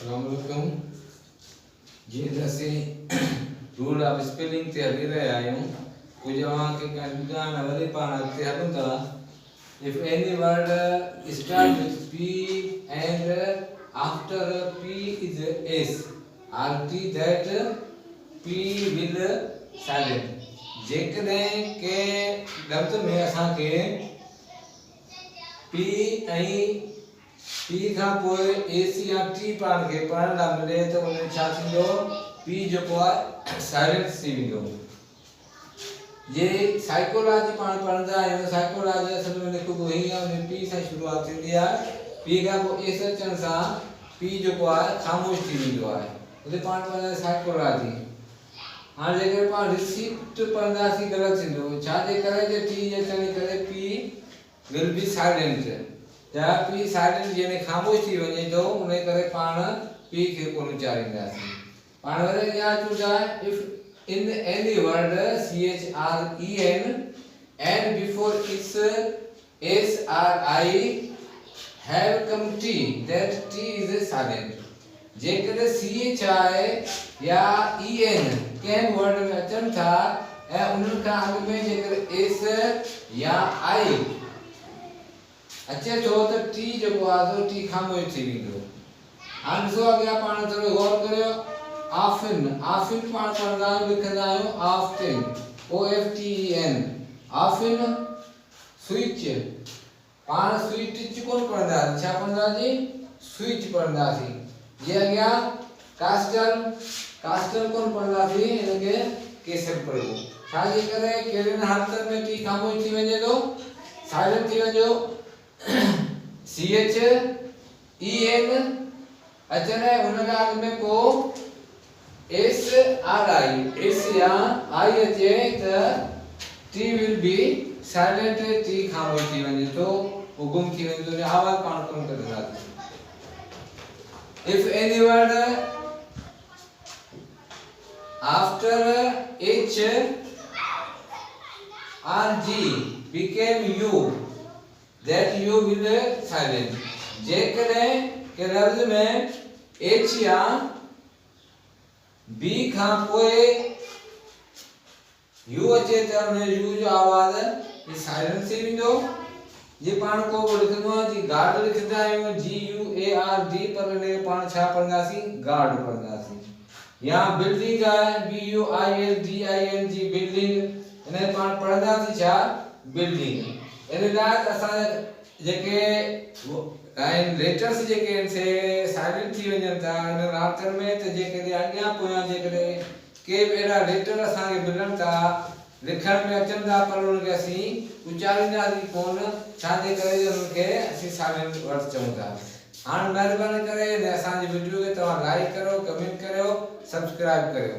अस्सलामुअलैकुम जी जैसे rule of spelling ते हली रहिया आहियूं कुछ के कंदा न वरी पाण अॻिते हलूं था if any word start with p and after p is s rt that p will silent जेकॾहिं के लफ़्ज़ में असां के p ऐं p खां पोइ s या t पाण खे पढ़ण लाइ मिले त उन छा थींदो p जेको आहे साइलेंट थी वेंदो। ये साइकोलॉजी पाण पढ़ंदा आहियूं साइकोलॉजी असल में लिखबो ही आहे p सां शुरूआत थींदी आहे p खां पोइ s अचण सां p जेको आहे ख़ामोश थी वेंदो आहे उते पाण पढ़ंदा साइकोलॉजी। हाणे जेकर पाण रिसीप्ट पढ़ंदासीं ग़लति थींदो छा जे करे जे t अचण करे p will be silent या p साइलेंट यानी ख़ामोश थी वञे थो उन करे पाण p खे कोन उचारींदासीं। पाण वरी यादि चूंदा if in any word CHREN and before its SRI have come T that T is silent जेकर CH आहे या EN कैन वर्ड में अचनि था ऐं उन्हनि खां अॻु में जेकर S या I अचे थो त T जेको आहे तो T ख़ामोश थी वेंदो। हाणे ॾिसो अॻियां पाण थोरो गौर करियो often often पाण पढ़ंदा आहियूं लिखंदा आहियूं often OFTEN often switch पाण स्विच कोन पढ़ंदासीं छा पढ़ंदासीं स्विच पढ़ंदासीं। जे अॻियां कास्टल कोन पढ़ंदासीं हिनखे केसर पढ़िबो छा जे करे कहिड़े हालतुनि में टी ख़ामोश थी वञे थो साइलेंट थी वञो CHEN अचण हुन खां अॻु में को SRI S या I अचे त T will be silent T ख़ामोश थी वञे थो वो गुम थी वञे थो आवाज़ पाण कोन कढंदासीं। If any word after H or G became U that U will silent जेकॾहिं के लफ़्ज़ में H या B खां पोइ U अचे त उन U जो आवाज़ साइलेंट थी वेंदो। जे पाण को लिखंदो आहे जी गार्ड लिखंदा आहियूं GUARD पर ने पाण छा पढ़ंदासीं गार्ड पढ़ंदासीं। या बिल्डिंग आहे BUILDING बिल्डिंग इन पाण पढ़ंदासीं छा बिल्डिंग। इन लाइ असां जेके आहिनि लेटर्स जेके आहिनि से साइलेंट थी वञनि था इन रातनि में त जेकॾहिं अॻियां पोयां जेकॾहिं के बि अहिड़ा लेटर असांखे मिलनि था लिखण में अचनि था पर उनखे असीं उचारींदासीं कोन छा जे करे उनखे असीं साइलेंट वर्ड चऊं था। हाणे महिरबानी करे असांजी वीडियो खे तव्हां लाइक करो कमेंट करियो सब्सक्राइब करियो।